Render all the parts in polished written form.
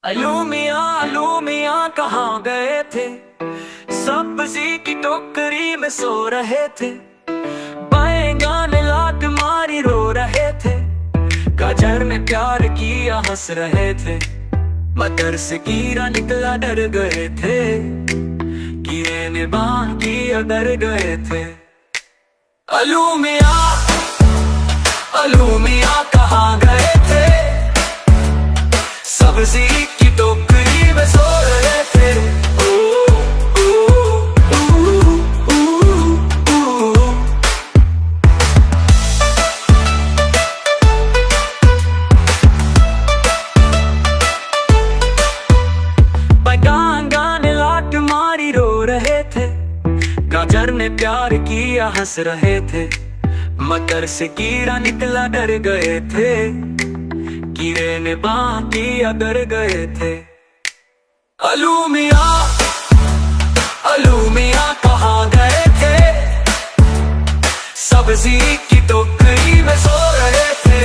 अलू मियाँ कहाँ गए थे। सब्जी की टोकरी में सो रहे थे। बैंगन लात मारी रो रहे थे। गाजर ने प्यार किया हंस रहे थे। मटर से कीड़ा निकला डर गए थे। कीड़े ने बांध किया डर गए थे। अलू मियाँ कहाँ गए थे। सब्जी की टोकरी में सो रहे थे। बैंगन ने लात मारी रो रहे थे। गाजर ने प्यार किया हंस रहे थे। मटर से कीड़ा निकला डर गए थे। कीड़े ने बांध किया डर गए थे। अलू मियाँ कहाँ गए थे। सब्जी की टोकरी में सो रहे थे।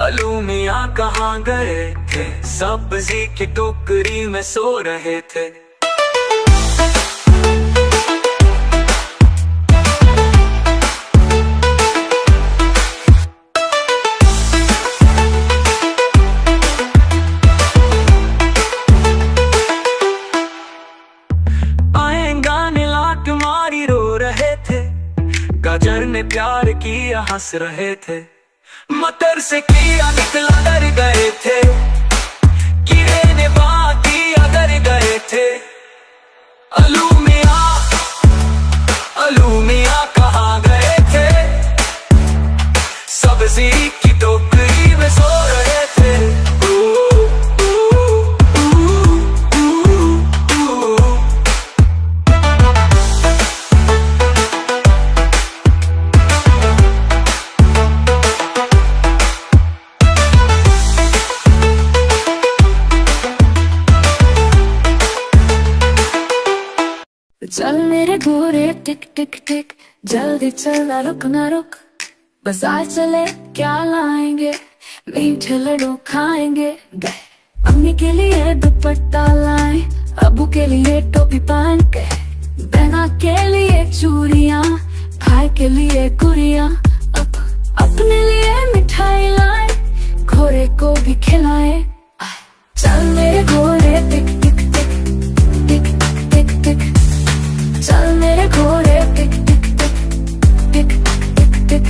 अलू मियाँ कहाँ गए थे। सब्जी की टोकरी में सो रहे थे। बैंगन ने लात मारी रो रहे थे। गाजर ने प्यार किया हंस रहे थे। मटर से कीड़ा निकला डर गए थे। कीड़े ने बांध किया डर गए थे। अलू मियाँ कहाँ गए थे। सब्जी की टोकरी में सो रहे थे। चल मेरे गोरे टिक टिक टिक, जल्दी चल ना रुक ना रुक। बाजार चले क्या लाएंगे, मीठे लड्डू खाएंगे। अम्मी के लिए दुपट्टा लाए, अबू के लिए टोपी पहन के। बहना के लिए चूड़ियाँ, भाई के लिए गुड़ियाँ। अपने लिए मिठाई लाए, घोड़े को भी खिलाए। चल मेरे घोड़े टिक टिक टिक टिक टिक टिक। चल मेरे घोड़े टिक टिक टिक टिक टिक टिक।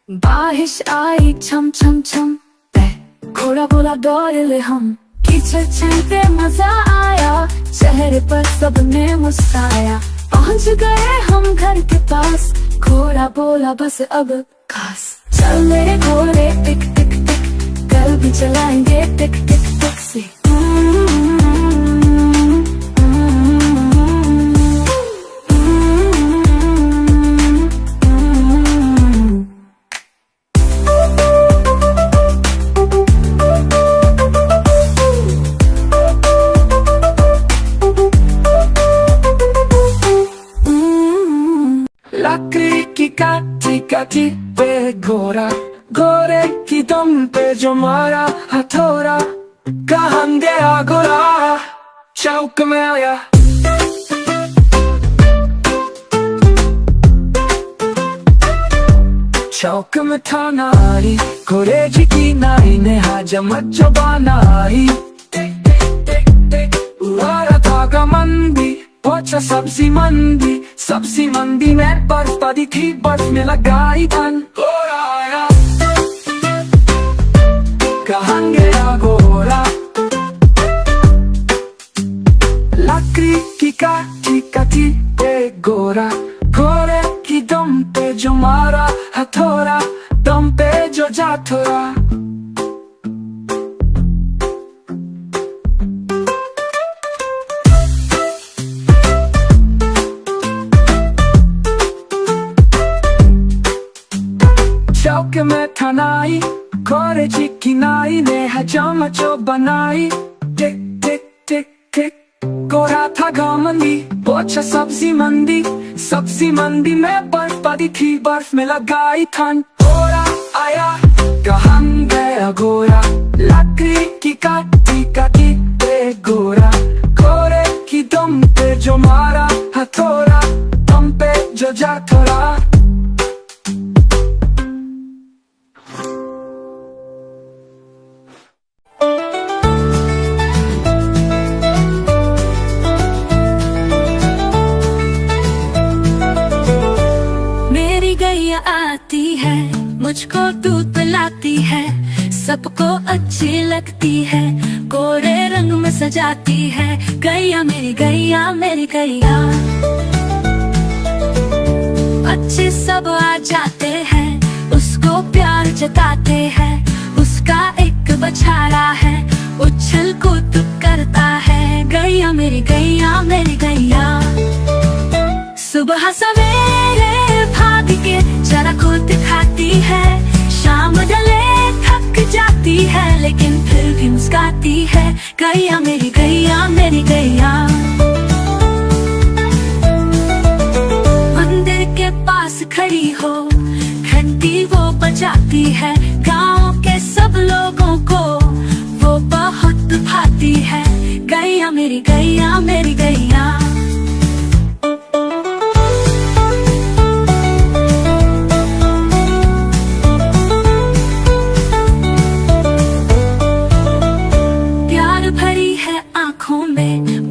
बारिश आई छम छम छम, घोड़ा बोला दौड़ ले हम। कीचड़ छीनते मजा आया, चेहरे पर सबने मुस्काया। पहुंच गए हम घर के पास, घोड़ा बोला बस अब खास। चल मेरे घोड़े टिक टिक टिक, कल भी चलाएंगे टिक टिक टिक से। लकड़ी की काटी काटी पे घोड़ा, घोड़े की दुम पे जो मारा हथौड़ा। कहाँ गया घोड़ा, चौक में आया। चौक में था नारी, घोड़े जी की नाई ने हजमत जो बनाई। उड़ा था गमंदी, पहुंचा सब्जी मंडी में बर्फ पड़ी थी, बर्फ में लगाई धन। घोड़ा आया, कहाँ गया घोड़ा। लकड़ी की काटी काटी पे घोड़ा, घोड़े की दुम पे जो मारा हथौड़ा। दम पे जो जा थोड़ा, खोरे चिक्की नाई ने है चमचो बनाई। टिक टिक टिक टिक गोरा था गाँव मंदी, पोछा सब्जी मंडी में बर्फ पड़ी थी, बर्फ में लगाई ठंड। गोरा आया कहाँ गया गोरा, लकड़ी की काटी दे गोरा। गोरे की दम पे जो मारा हथौड़ा, दम पे जो जा थोड़ा। आती है मुझको दूध पिलाती है, सबको अच्छी लगती है, गोरे रंग में सजाती है। गैया मेरी गैया, अच्छे सब आ जाते हैं, उसको प्यार जताते हैं। उसका एक बछड़ा है, उछल कूद करता है। गैया मेरी गैया, सुबह सवेरे भाग के जरा खुद खाती है, शाम ढले थक जाती है, लेकिन फिर भी मुस्काती है। गैया मेरी गैया। मंदिर के पास खड़ी हो, घंटी वो बजाती है, गांव के सब लोगों को वो बहुत भाती है। गैया मेरी गैया।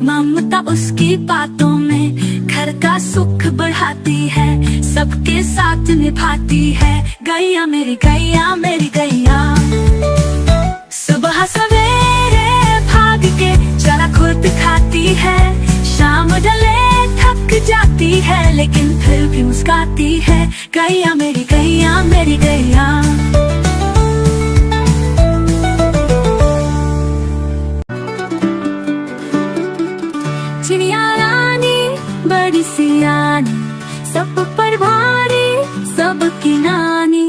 ममता उसकी बातों में, घर का सुख बढ़ाती है, सबके साथ निभाती है। गैया मेरी गैया, सुबह सवेरे भाग के जरा खुद खाती है, शाम ढले थक जाती है, लेकिन फिर भी मुस्काती है। गैया मेरी गैया। चिड़िया रानी बड़ी सियानी, सब पर भारी सबकी नानी।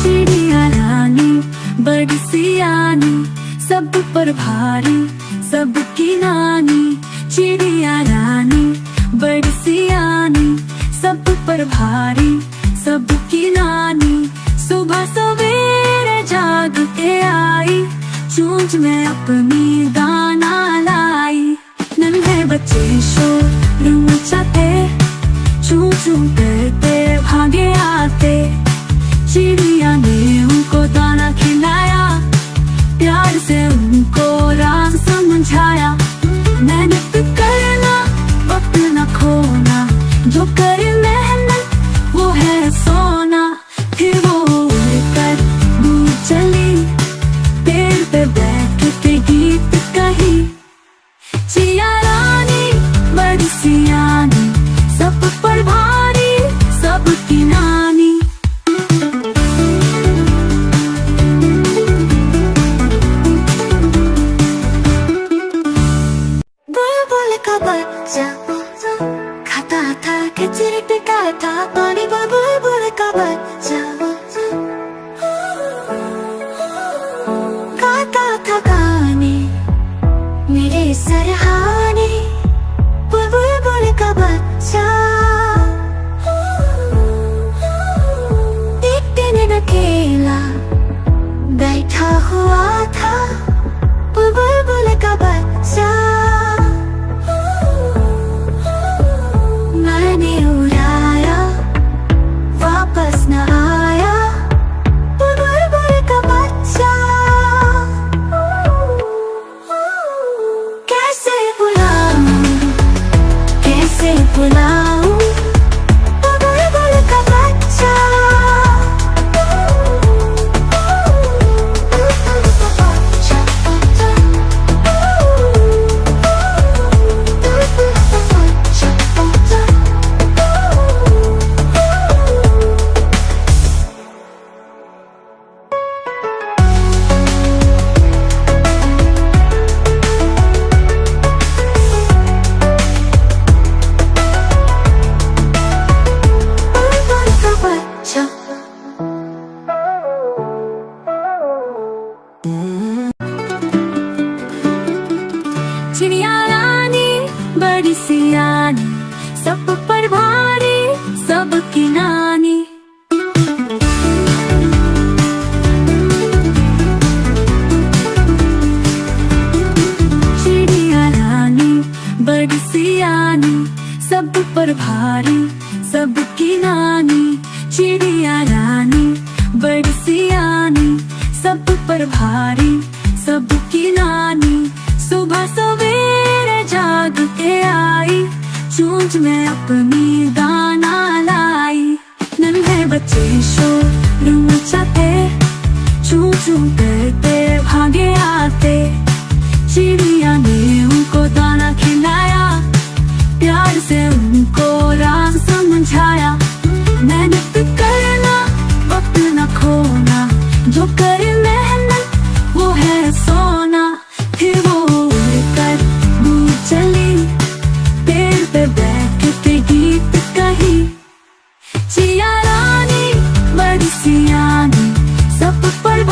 चिड़िया रानी बड़ी सियानी, सब पर भारी सबकी नानी। चिड़िया रानी बड़ी सियानी, सब पर भारी सबकी नानी। सुबह सवेरे जाग के आई, चूंच में अपनी दाना लाई। नन्हे बच्चे शोर मचाते, चू चू करते भागे आते। चिड़िया ने उनको दाना खिलाया, प्यार से उनको राज समझाया। मेहनत करना वक्त न खोना, जो करे मेहनत वो है सोना। फिर वो उड़कर दूर चली, पेड़ पे बैठ के गीत कही। चिड़िया रानी बड़ी सियानी, सब पर भारी सबकी नानी। बुलबुल का बच्चा खाता था खिचड़ी पिकाया था, पानी बुलबुल का बच्चा गाता था गाने मेरे सरहाने। बुलबुल का बच्चा एक दिन अकेला बैठा हुआ था। बुलबुल का बच्चा मैंने उड़ाया, वापस न आया। पर भारी सबकी नानी, चिड़िया रानी बड़ी सियानी, सब पर भारी सबकी नानी। सुबह सवेरे जाग के आई, चूंच में अपनी दाना लाई। नन्हे बच्चे शोर मचाते, चू चू करते भागे आते। चिड़िया ने उनको दाना खिलाया, प्यार से उनको राज समझाया। मेहनत करना, वक्त न खोना, जो करे मेहनत वो है सोना। फिर वो उड़कर दूर चली, पेड़ पे बैठ के गीत कही। चिड़िया रानी बड़ी सियानी, सब पर